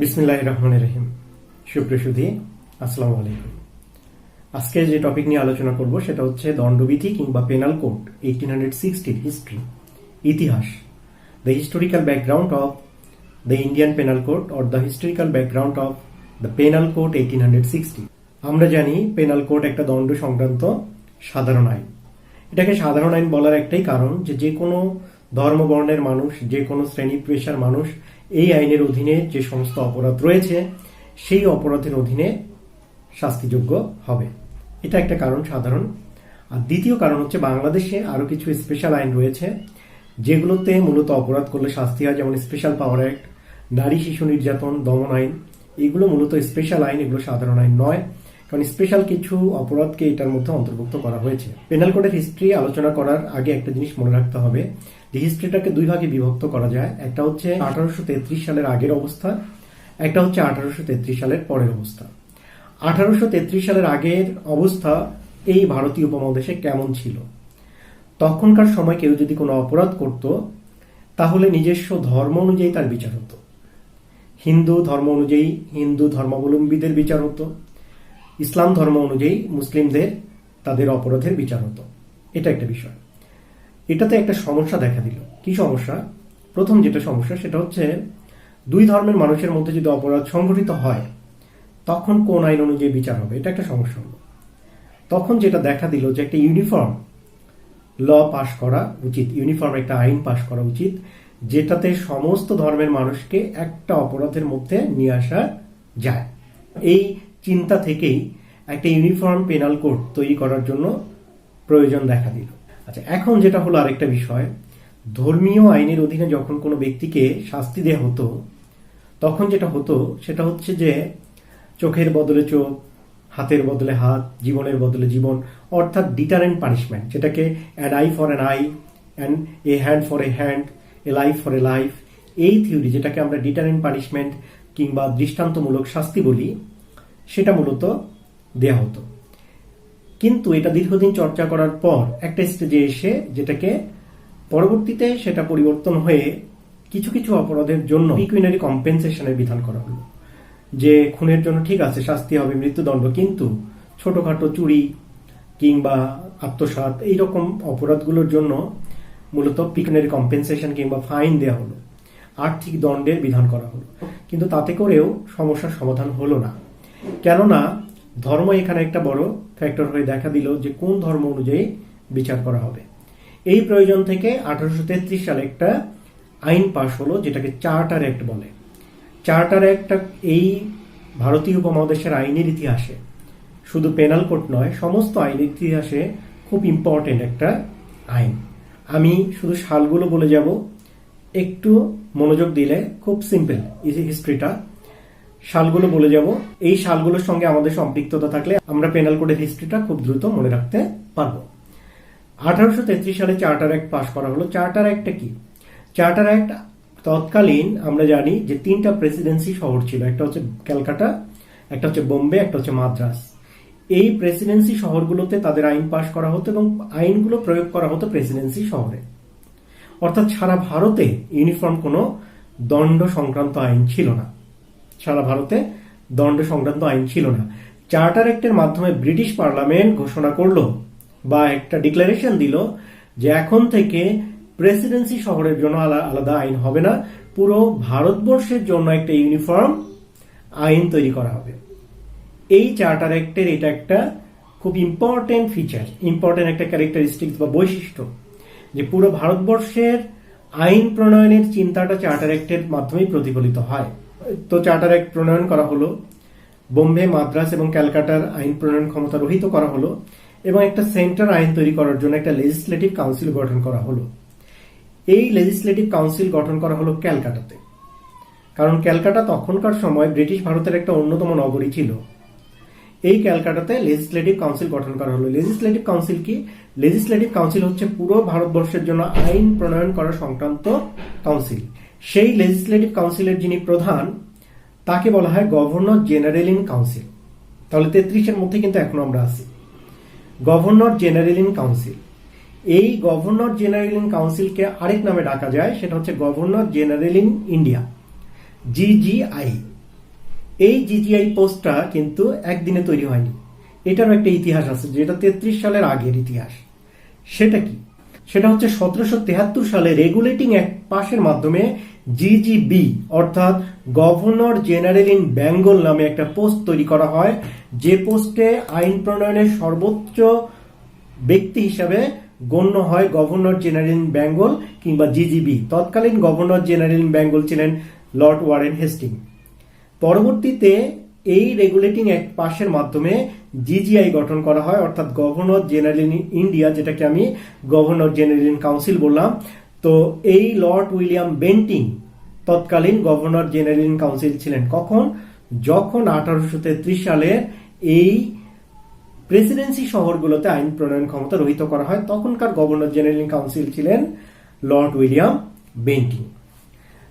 বিসমিল্লাহির রহমানির রহিম। সুপ্রিয় সুধী, আসসালামু আলাইকুম। আজকে যে টপিক নিয়ে আলোচনা করব সেটা হচ্ছে দণ্ডবিধি কিংবা পেনাল কোড 1860 হিস্ট্রি, ইতিহাস, the historical background of the Indian penal code or the historical background of the penal code 1860। আমরা জানি পেনাল কোড একটা দণ্ড সংক্রান্ত সাধারণ আইন। এটাকে সাধারণ আইন বলার একটাই কারণ যে কোনো ধর্মবর্ণের মানুষ, যে কোনো শ্রেণী পেশার মানুষ এই আইনের অধীনে যে সমস্ত অপরাধ রয়েছে সেই অপরাধের অধীনে শাস্তিযোগ্য হবে। এটা একটা কারণ সাধারণ। আর দ্বিতীয় কারণ হচ্ছে বাংলাদেশে আরো কিছু স্পেশাল আইন রয়েছে যেগুলোতে মূলত অপরাধ করলে শাস্তি হয়, যেমন স্পেশাল পাওয়ার অ্যাক্ট, নারী শিশু নির্যাতন দমন আইন। এগুলো মূলত স্পেশাল আইন, এগুলো সাধারণ আইন নয়, কারণ স্পেশাল কিছু অপরাধকে এটার মধ্যে অন্তর্ভুক্ত করা হয়েছে। পেনাল কোডের হিস্ট্রি আলোচনা করার আগে একটা জিনিস মনে রাখতে হবে যে হিস্ট্রিটাকে দুই ভাগে বিভক্ত করা যায়। একটা হচ্ছে 1833 সালের আগের অবস্থা, একটা হচ্ছে 1833 সালের পরের অবস্থা। 1833 সালের আগের অবস্থা এই ভারতীয় উপমহাদেশে কেমন ছিল? তখনকার সময় কেউ যদি কোনো অপরাধ করত তাহলে নিজস্ব ধর্ম অনুযায়ী তার বিচার হতো। হিন্দু ধর্ম অনুযায়ী হিন্দু ধর্মাবলম্বীদের বিচার হতো, ইসলাম ধর্ম অনুযায়ী মুসলিমদের তাদের অপরাধের বিচার হতো। এটা একটা বিষয়। এটাতে একটা সমস্যা দেখা দিল। কি সমস্যা? প্রথম যেটা সমস্যা সেটা হচ্ছে দুই ধর্মের মানুষের মধ্যে যদি অপরাধ সংঘটিত হয় তখন কোন আইন অনুযায়ী বিচার হবে, এটা একটা সমস্যা হলো। তখন যেটা দেখা দিল যে একটা ইউনিফর্ম ল পাশ করা উচিত, ইউনিফর্ম একটা আইন পাশ করা উচিত যেটাতে সমস্ত ধর্মের মানুষকে একটা অপরাধের মধ্যে নিয়ে আসা যায়। এই চিন্তা থেকেই একটা ইউনিফর্ম পেনাল কোড তৈরি করার জন্য প্রয়োজন দেখা দিল। আচ্ছা, এখন যেটা হলো আরেকটা বিষয়, ধর্মীয় আইনের অধীনে যখন কোনো ব্যক্তিকে শাস্তি দেওয়া হতো তখন যেটা হতো সেটা হচ্ছে যে চোখের বদলে চোখ, হাতের বদলে হাত, জীবনের বদলে জীবন, অর্থাৎ ডিটারেন্ট পানিশমেন্ট, যেটাকে an I for an I, and a hand for a hand, A life for a life, এই থিওরি যেটাকে আমরা ডিটারেন্ট পানিশমেন্ট কিংবা দৃষ্টান্তমূলক শাস্তি বলি, সেটা মূলত দেয়া হতো। কিন্তু এটা দীর্ঘদিন চর্চা করার পর একটা স্টেজে এসে যেটাকে পরবর্তীতে সেটা পরিবর্তন হয়ে কিছু কিছু অপরাধের জন্য পিকুইনারি কম্পেনসেশনের বিধান করা হলো। যে খুনের জন্য ঠিক আছে শাস্তি হবে মৃত্যুদণ্ড, কিন্তু ছোটখাটো চুরি কিংবা আত্মসাৎ এইরকম অপরাধগুলোর জন্য মূলত পিকুইনারি কম্পেনসেশন কিংবা ফাইন দেওয়া হলো, আর্থিক দণ্ডের বিধান করা হলো। কিন্তু তাতে করেও সমস্যার সমাধান হলো না, কেননা ধর্ম এখানে একটা বড় ফ্যাক্টর হয়ে দেখা দিল যে কোন ধর্ম অনুযায়ী বিচার করা হবে। এই প্রয়োজন থেকে 1833 সালে একটা আইন পাশ হলো যেটাকে চার্টার অ্যাক্ট বলে। চার্টার অ্যাক্টটা এই ভারতীয় উপমহাদেশের আইনের ইতিহাসে, শুধু পেনাল কোড নয়, সমস্ত আইনের ইতিহাসে খুব ইম্পর্টেন্ট একটা আইন। আমি শুধু সালগুলো বলে যাব, একটু মনোযোগ দিলে খুব সিম্পল হিস্ট্রিটা। সালগুলো বলে যাব, এই সালগুলোর সঙ্গে আমাদের সম্পৃক্ততা থাকলে আমরা পেনাল কোডের হিস্ট্রিটা খুব দ্রুত মনে রাখতে পারবো। 1833 সালে চার্টার অ্যাক্ট পাশ করা হলো। চার্টার অ্যাক্টটা কি? চার্টার অ্যাক্ট তৎকালীন আমরা জানি যে তিনটা প্রেসিডেন্সি শহর ছিল, একটা হচ্ছে ক্যালকাটা, একটা হচ্ছে বোম্বে, একটা হচ্ছে মাদ্রাস। এই প্রেসিডেন্সি শহরগুলোতে তাদের আইন পাশ করা হতো এবং আইনগুলো প্রয়োগ করা হতো প্রেসিডেন্সি শহরে। অর্থাৎ সারা ভারতে ইউনিফর্ম কোনো দণ্ড সংক্রান্ত আইন ছিল না, সারা ভারতে দণ্ড সংক্রান্ত আইন ছিল না। চার্টার অ্যাক্টের মাধ্যমে ব্রিটিশ পার্লামেন্ট ঘোষণা করলো বা একটা ডিক্লারেশন দিল যে এখন থেকে প্রেসিডেন্সি শহরের জন্য আলাদা আইন হবে না, পুরো ভারতবর্ষের জন্য একটা ইউনিফর্ম আইন তৈরি করা হবে। এই চার্টার অ্যাক্টের এটা একটা খুব ইম্পর্টেন্ট ফিচার, ইম্পর্টেন্ট একটা ক্যারেক্টারিস্টিক্স বা বৈশিষ্ট্য, যে পুরো ভারতবর্ষের আইন প্রণয়নের চিন্তাটা চার্টার অ্যাক্টের মাধ্যমেই প্রতিফলিত হয়। তো চার্টার অ্যাক্ট প্রণয়ন করা হলো, বোম্বে, মাদ্রাস এবং ক্যালকাটার আইন প্রণয়ন ক্ষমতা রহিত করা হলো এবং একটা সেন্টার আইন তৈরি করার জন্য একটা লেজিসলেটিভ কাউন্সিল গঠন করা হলো। এই লেজিসলেটিভ কাউন্সিল গঠন করা হলো ক্যালকাটাতে, কারণ ক্যালকাটা তখনকার সময় ব্রিটিশ ভারতের একটা অন্যতম নগরী ছিল। এই ক্যালকাটাতে লেজিসলেটিভ কাউন্সিল গঠন করা হলো। লেজিসলেটিভ কাউন্সিল কি? লেজিসলেটিভ কাউন্সিল হচ্ছে পুরো ভারতবর্ষের জন্য আইন প্রণয়ন করা সংক্রান্ত কাউন্সিল। সেই লেজিসলেটিভ কাউন্সিলের যিনি প্রধান তাকে বলা হয় গভর্নর জেনারেল ইন কাউন্সিল। তাহলে 33-এর মধ্যে কিন্তু এখনো আমরা আছি। গভর্নর জেনারেল ইন কাউন্সিল, এই গভর্নর জেনারেল ইন কাউন্সিলকে আরেক নামে ডাকা যায়, সেটা হচ্ছে গভর্নর জেনারেল ইন ইন্ডিয়া, জিজিআই। এই জিজিআই পোস্টটা কিন্তু একদিনে তৈরি হয়নি, এটারও একটা ইতিহাস আছে যেটা 33 সালের আগের ইতিহাস। সেটা কি? সেটা হচ্ছে 1773 সালে রেগুলেটিং অ্যাক্ট পাশের মাধ্যমে জিজিবি অর্থাৎ গভর্নর জেনারেল ইন বেঙ্গল নামে একটা পোস্ট তৈরি করা হয়, যে পোস্টে আইন প্রণয়নের সর্বোচ্চ ব্যক্তি হিসাবে গণ্য হয় গভর্নর জেনারেল ইন বেঙ্গল কিংবা জিজিবি। তৎকালীন গভর্নর জেনারেল ইন বেঙ্গল ছিলেন লর্ড ওয়ারেন হেস্টিং। পরবর্তীতে এই রেগুলেটিং অ্যাক্ট পাশের মাধ্যমে জিজিআই গঠন করা হয়, অর্থাৎ গভর্নর জেনারেল ইন ইন্ডিয়া, যেটাকে আমি গভর্নর জেনারেল ইন কাউন্সিল বললাম। তো এই লর্ড উইলিয়াম বেন্টিং তৎকালীন গভর্নর জেনারেল ইন কাউন্সিল ছিলেন। কখন? যখন 1833 সালে এই প্রেসিডেন্সি শহরগুলোতে আইন প্রণয়ন ক্ষমতা রহিত করা হয়, তখনকার গভর্নর জেনারেল ইন কাউন্সিল ছিলেন লর্ড উইলিয়াম বেন্টিং।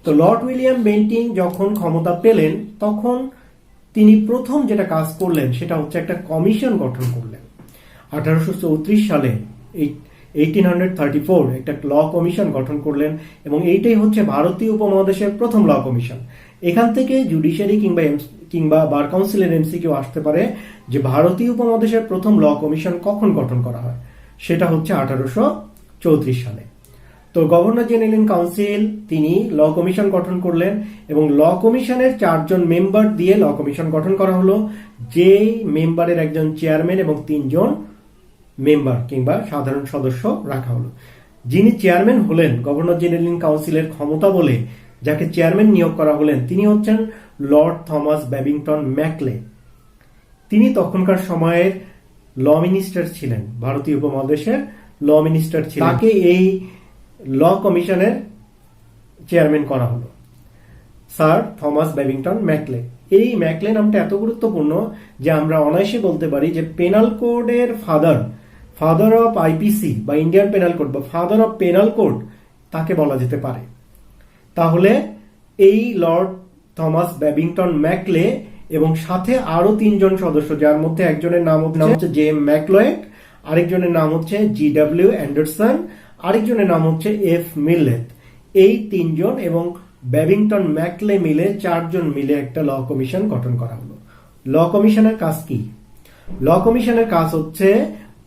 তো লর্ড উইলিয়াম বেন্টিং যখন ক্ষমতা পেলেন, তখন তিনি প্রথম যেটা কাজ করলেন সেটা হচ্ছে একটা কমিশন গঠন করলেন। 1834 সালে 1834 একটা ল কমিশন গঠন করলেন, এবং এইটাই হচ্ছে ভারতীয় উপমহাদেশের প্রথম ল কমিশন। এখান থেকে জুডিশিয়ারি কিংবা বার কাউন্সিলের এমসিকিউ আসতে পারে যে ভারতীয় উপমহাদেশের প্রথম ল কমিশন কখন গঠন করা হয়। সেটা হচ্ছে 1834 সালে। তো গভর্নর জেনারেল ইন কাউন্সিল তিনি ল কমিশন গঠন করলেন, এবং ল কমিশনের 4 জন মেম্বার দিয়ে ল কমিশন গঠন করা হলো, যে মেম্বারের একজন চেয়ারম্যান এবং 3 জন মেম্বার কিংবা সাধারণ সদস্য রাখা হলো। যিনি চেয়ারম্যান হলেন, গভর্নর জেনারেল ইন কাউন্সিলের ক্ষমতা বলে যাকে চেয়ারম্যান নিয়োগ করা হলেন, তিনি হচ্ছেন লর্ড থমাস ব্যাবিংটন ম্যাকলে। তিনি তখনকার সময়ের ল মিনিস্টার ছিলেন, ভারতীয় উপমহাদেশের ল মিনিস্টার ছিলেন। তাকে এই ল কমিশনের চেয়ারম্যান করা হলো, স্যার থমাস ব্যাবিংটন ম্যাকলে। এই ম্যাকলে নামটা এত গুরুত্বপূর্ণ যে আমরা অনায়াসে বলতে পারি যে পেনাল কোডের ফাদার অফ আইপিসি বা ইন্ডিয়ান পেনাল কোড বা ফাদার অফ পেনাল কোড তাকে বলা যেতে পারে। তাহলে এই লর্ড থমাস ব্যাবিংটন ম্যাকলে এবং সাথে আরো 3 জন সদস্য, যার মধ্যে একজনের নাম হচ্ছে জে এম ম্যাকলয়েড, আরেকজনের নাম হচ্ছে জিডব্লিউ অ্যান্ডারসন, আরেকজনের নাম হচ্ছে এফ মিলেথ। এই 3 জন এবং ব্যাবিংটন ম্যাকলে মিলে 4 জন মিলে একটা ল কমিশন গঠন করা হলো। ল কমিশনের কাজ কি? ল কমিশনের কাজ হচ্ছে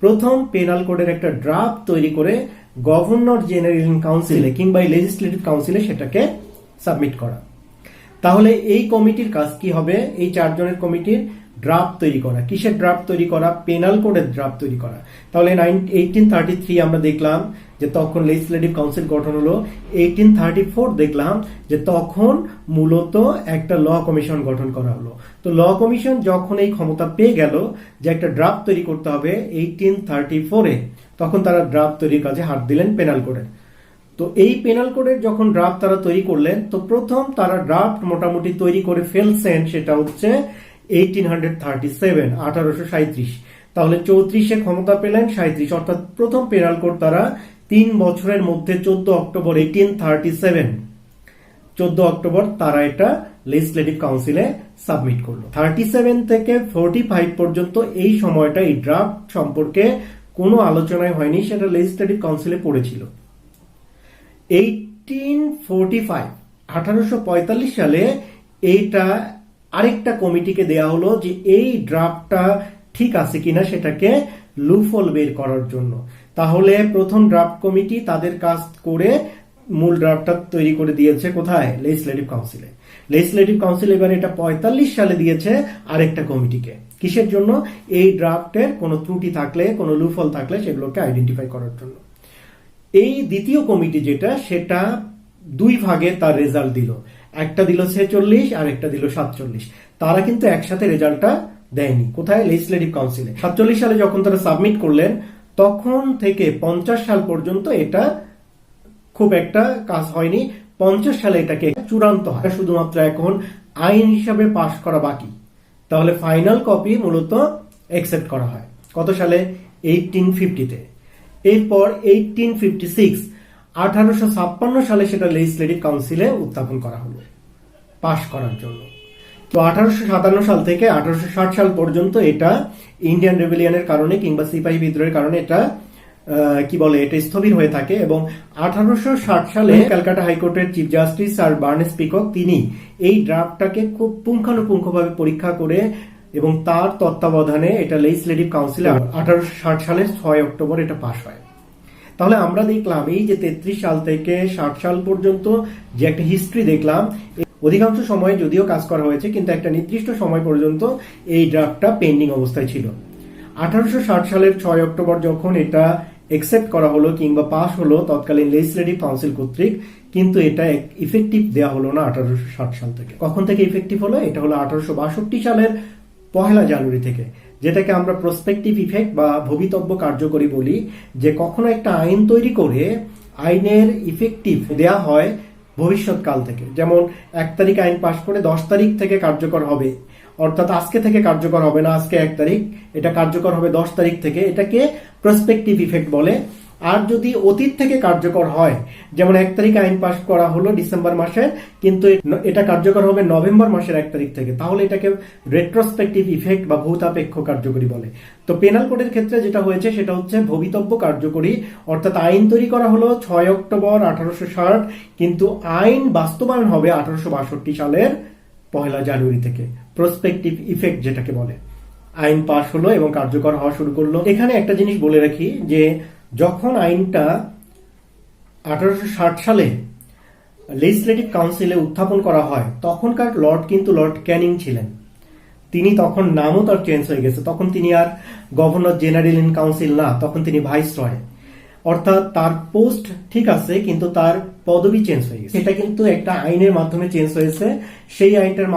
প্রথম পেনাল কোডের একটা ড্রাফট তৈরি করে গভর্নর জেনারেল ইন কাউন্সিলে কিংবা লেজিসলেটিভ কাউন্সিলে সেটাকে সাবমিট করা। তাহলে এই কমিটির কাজ কি হবে? এই 4 জনের কমিটির ড্রাফট তৈরি করা। কিসের ড্রাফট তৈরি করা? পেনাল কোডের ড্রাফট তৈরি করা। তাহলে 1833 আমরা দেখলাম যে তখন লেজিসলেটিভ কাউন্সিল গঠন হলো। 1834 দেখলাম যে তখন মূলত একটা ল কমিশন গঠন করা হলো। তো ল কমিশন যখন এই ক্ষমতা পেয়ে গেল যে একটা ড্রাফট তৈরি করতে হবে 1834-এ, তখন তারা ড্রাফট তৈরির কাজে হাত দিলেন পেনাল কোডের। তো এই পেনাল কোডের যখন ড্রাফট তারা তৈরি করলেন, তো প্রথম তারা ড্রাফট মোটামুটি তৈরি করে ফেলছেন, সেটা হচ্ছে 1837। তাহলে 34-এ ক্ষমতা পেলেন, 37 অর্থাৎ প্রথম পেনাল কোড তারা 3 বছরের মধ্যে 14 অক্টোবর 1837 তারা এটা লেজিসলেটিভ কাউন্সিলে সাবমিট করলো। 37 থেকে 45 পর্যন্ত এই সময়টা এই ড্রাফট সম্পর্কে কোনো আলোচনাই হয়নি, সেটা লেজিসলেটিভ কাউন্সিলে পড়েছিল। 1845 সালে এইটা আরেকটা কমিটিকে দেয়া হলো যে এই ড্রাফটটা ঠিক আছে কিনা সেটাকে লুফল বের করার জন্য। তাহলে প্রথম ড্রাফট কমিটি তাদের কাজ করে মূল ড্রাফটটা তৈরি করে দিয়েছে কোথায়? লেজিসলেটিভ কাউন্সিলে। লেজিসলেটিভ কাউন্সিল এবার এটা 45 সালে দিয়েছে আরেকটা কমিটিকে। কিসের জন্য? এই ড্রাফটের কোনো ত্রুটি থাকলে, কোনো লুফল থাকলে সেগুলোকে আইডেন্টিফাই করার জন্য। এই দ্বিতীয় কমিটি যেটা, সেটা 2 ভাগে তার রেজাল্ট দিল। একটা দিল 46 আর একটা দিল 47। তারা কিন্তু একসাথে রেজাল্টটা দেয়নি। কোথায়? লেজিসলেটিভ কাউন্সিলে। 47 সালে যখন তারা সাবমিট করলেন, তখন থেকে 50 সাল পর্যন্ত এটা খুব একটা কাজ হয়নি। 50 সালে এটাকে চূড়ান্ত হয়, শুধুমাত্র এখন আইন হিসাবে পাশ করা বাকি। তাহলে ফাইনাল কপি মূলত অ্যাকসেপ্ট করা হয় কত সালে? 1850-তে। এরপর 1856 সালে সেটা লেজিসলেটিভ কাউন্সিলে উত্থাপন করা হলো পাশ করার জন্য। তো 1857 সাল থেকে 1860 সাল পর্যন্ত এটা ইন্ডিয়ান রেভিলিয়নের কারণে কিংবা সিপাহী বিদ্রোহের কারণে এটা কি বলে এটা স্থবির হয়ে থাকে এবং 1860 সালে ক্যালকাটা হাইকোর্টের chief justice sir Barnes peacock তিনি এই ড্রাফটটাকে খুব পুঙ্খানুপুঙ্খভাবে পরীক্ষা করে এবং তার তত্ত্বাবধানে এটা লেজিসলেটিভ কাউন্সিলে 1860 সালের 6 অক্টোবর এটা পাশ হয়। তাহলে আমরা দেখলাম এই যে 33 সাল থেকে 60 সাল পর্যন্ত যে একটা হিস্ট্রি দেখলাম, অধিকাংশ সময় যদিও কাজ করা হয়েছে কিন্তু একটা নির্দিষ্ট সময় পর্যন্ত এই ড্রাফটটা পেন্ডিং অবস্থায় ছিল। 1860 সালের 6 অক্টোবর যখন এটা একসেপ্ট করা হলো কিংবা পাস হলো তৎকালীন লেজিসলেটিভ কাউন্সিল কর্তৃক, কিন্তু এটা ইফেক্টিভ দেওয়া হলো না 1860 সাল থেকে। কখন থেকে ইফেক্টিভ হলো? এটা হলো 1862 সালের 1 জানুয়ারি থেকে, যেটাকে আমরা প্রসপেক্টিভ ইফেক্ট বা ভবিতব্য কার্যকরী বলি। যে কখনো একটা আইন তৈরি করে আইনের ইফেক্টিভ দেয়া হয় ভবিষ্যৎকাল থেকে, যেমন 1 তারিখ আইন পাশ করে 10 তারিখ থেকে কার্যকর হবে, অর্থাৎ আজকে থেকে কার্যকর হবে না, আজকে 1 তারিখ, এটা কার্যকর হবে 10 তারিখ থেকে, এটাকে প্রসপেক্টিভ ইফেক্ট বলে। আর যদি অতীত থেকে কার্যকর হয়, যেমন 1 তারিখ আইন পাশ করা হলো ডিসেম্বর মাসে কিন্তু এটা কার্যকর হবে নভেম্বর মাসের 1 তারিখ থেকে, তাহলে এটাকে রেট্রোস্পেক্টিভ ইফেক্ট বা ভূতাপেক্ষ কার্যকরী বলে। তো পেনাল কোডের ক্ষেত্রে যেটা হয়েছে সেটা হচ্ছে ভবিতব্য কার্যকরী, অর্থাৎ আইন তৈরি করা হলো 6 অক্টোবর 1860, কিন্তু আইন বাস্তবায়ন হবে 1862 সালের 1 জানুয়ারি থেকে। প্রসপেক্টিভ ইফেক্ট যেটাকে বলে, আইন পাশ হলো এবং কার্যকর হওয়া শুরু করলো। এখানে একটা জিনিস বলে রাখি যে যখন আইনটা 1860 সালে লেজিসলেটিভ কাউন্সিলে উত্থাপন করা হয়, তখনকার লর্ড কিন্তু লর্ড ক্যানিং ছিলেন। তিনি তখন নামও তার চেঞ্জ হয়ে গেছে, তখন তিনি আর গভর্নর জেনারেল ইন কাউন্সিল না, তখন তিনি ভাইসরয়, অর্থাৎ তার পোস্ট ঠিক আছে কিন্তু তার পদবি চেঞ্জ হয়ে গেছে। এটা কিন্তু একটা আইনের মাধ্যমে চেঞ্জ হয়েছে। সেই আইনটার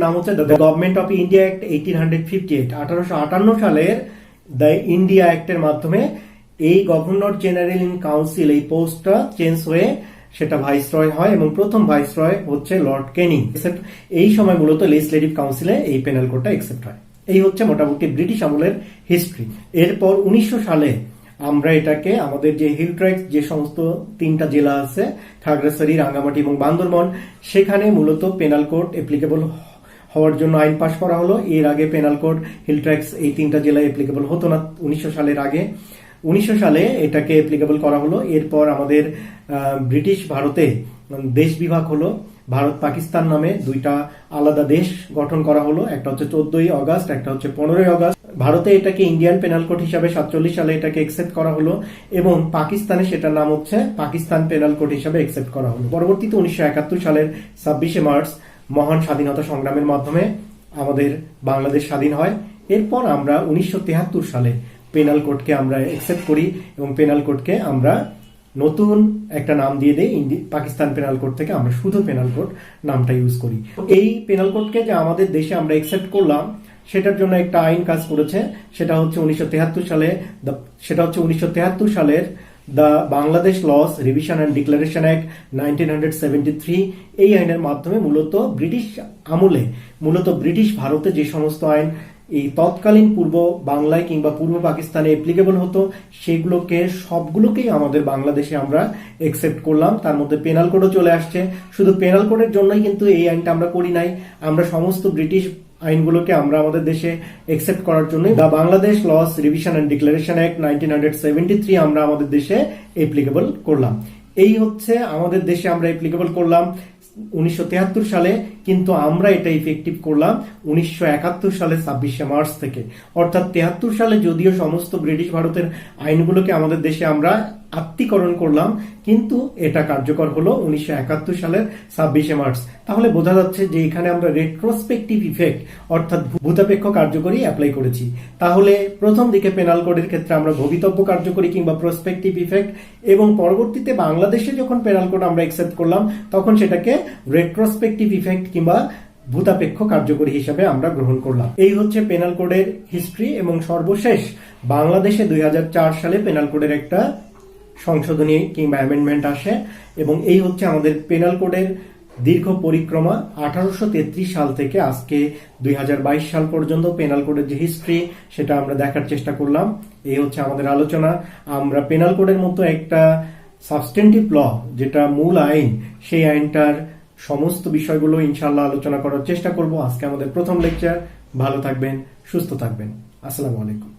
নাম হচ্ছে the government of India act 1858। 1858 সালের দ্য ইন্ডিয়া অ্যাক্টের মাধ্যমে এই গভর্নর জেনারেল ইন কাউন্সিল এই পোস্টটা চেঞ্জ হয়ে সেটা ভাইসরয় হয় এবং প্রথম ভাইসরয় হচ্ছে লর্ড ক্যানিং। এই সময় মূলত লেজিসলেটিভ কাউন্সিলে এই পেনাল কোডটা একসেপ্ট হয়। এই হচ্ছে মোটামুটি ব্রিটিশ আমলের হিস্ট্রি। এরপর 1900 সালে আমরা এটাকে আমাদের যে হিল ট্র্যাক্স যে সমস্ত 3টা জেলা আছে, খাগড়াছড়ি, রাঙ্গামাটি এবং বান্দরবান, সেখানে মূলত পেনাল কোড অ্যাপ্লিকেবল হওয়ার জন্য আইন পাশ করা হলো। এর আগে পেনাল কোড হিল ট্র্যাক্স এই 3টা জেলায় অ্যাপ্লিকেবল হতো না 1900 সালের আগে। 1900 সালে এটাকে অ্যাপ্লিকেবল করা হলো। এরপর আমাদের ব্রিটিশ ভারতে দেশ বিভাগ হলো, ভারত পাকিস্তান নামে 2টা আলাদা দেশ গঠন করা হলো। একটা হচ্ছে 14ই অগাস্ট, একটা হচ্ছে 15ই অগাস্ট। ভারতে এটাকে ইন্ডিয়ান পেনাল কোড হিসাবে 47 সালে এটাকে একসেপ্ট করা হলো এবং পাকিস্তানে সেটার নাম হচ্ছে পাকিস্তান পেনাল কোড হিসাবে একসেপ্ট করা হলো। পরবর্তীতে 1971 সালের 26শে মার্চ মহান স্বাধীনতা সংগ্রামের মাধ্যমে আমাদের বাংলাদেশ স্বাধীন হয়। এরপর আমরা 1973 সালে পেনাল কোডকে আমরা একসেপ্ট করি এবং পেনাল কোডকে আমরা নতুন একটা নাম দিয়ে দেই। পাকিস্তান পেনাল কোড থেকে আমরা শুধু পেনাল কোড নামটা ইউজ করি। এই পেনাল কোডকে যে আমাদের দেশে আমরা একসেপ্ট করলাম সেটার জন্য একটা আইন কাজ করেছে, সেটা হচ্ছে 1973 সালের the Bangladesh laws revision and declaration act 1973। এই আইনের মাধ্যমে মূলত ব্রিটিশ ভারতে যে সমস্ত আইন এই তৎকালীন পূর্ব বাংলায় কিংবা পূর্ব পাকিস্তানে অ্যাপ্লিকেবল হতো সবগুলোকেই আমাদের বাংলাদেশে আমরা একসেপ্ট করলাম। তার মধ্যে পেনাল কোডও চলে আসছে। শুধু পেনাল কোডের জন্যই কিন্তু এই আইনটা আমরা করি নাই, আমরা সমস্ত ব্রিটিশ আইনগুলোকে আমরা আমাদের দেশে একসেপ্ট করার জন্য the Bangladesh laws revision and declaration act 1973 আমরা আমাদের দেশে অ্যাপ্লিকেবল করলাম। এই হচ্ছে আমাদের দেশে আমরা অ্যাপ্লিকেবল করলাম 1973 সালে, কিন্তু আমরা এটা ইফেক্টিভ করলাম 1971 সালের 26শে মার্চ থেকে। অর্থাৎ 73 সালে যদিও সমস্ত ব্রিটিশ ভারতের আইনগুলোকে আমাদের দেশে আমরা আত্মীকরণ করলাম, কিন্তু এটা কার্যকর হলো 1971 সালের 26শে মার্চ। তাহলে বোঝা যাচ্ছে যে এখানে আমরা রেট্রোস্পেক্টিভ ইফেক্ট অর্থাৎ ভূতাপেক্ষ কার্যকরী অ্যাপ্লাই করেছি। তাহলে প্রথম দিকে পেনাল কোডের ক্ষেত্রে আমরা ভবিতব্য কার্যকরী কিংবা প্রসপেক্টিভ ইফেক্ট, এবং পরবর্তীতে বাংলাদেশে যখন পেনাল কোড আমরা অ্যাকসেপ্ট করলাম তখন সেটাকে রেট্রোস্পেক্টিভ ইফেক্ট কিংবা ভূতাপেক্ষ কার্যকরী হিসাবে আমরা গ্রহণ করলাম। এই হচ্ছে পেনাল কোডের হিস্ট্রি। এবং সর্বশেষ বাংলাদেশে 2004 সালে পেনাল কোডের একটা সংশোধনী কিংবা অ্যামেন্ডমেন্ট আসে এবং এই হচ্ছে আমাদের পেনাল কোডের দীর্ঘ পরিক্রমা। 1833 সাল থেকে আজকে 2022 সাল পর্যন্ত পেনাল কোডের যে হিস্ট্রি সেটা আমরা দেখার চেষ্টা করলাম। এই হচ্ছে আমাদের আলোচনা। আমরা পেনাল কোডের মতো একটা সাবস্টেন্টিভ ল যেটা মূল আইন, সেই আইনটার সমস্ত বিষয়গুলো ইনশাআল্লাহ আলোচনা করার চেষ্টা করব। আজকে আমাদের প্রথম লেকচার। ভালো থাকবেন, সুস্থ থাকবেন। আসসালামু আলাইকুম।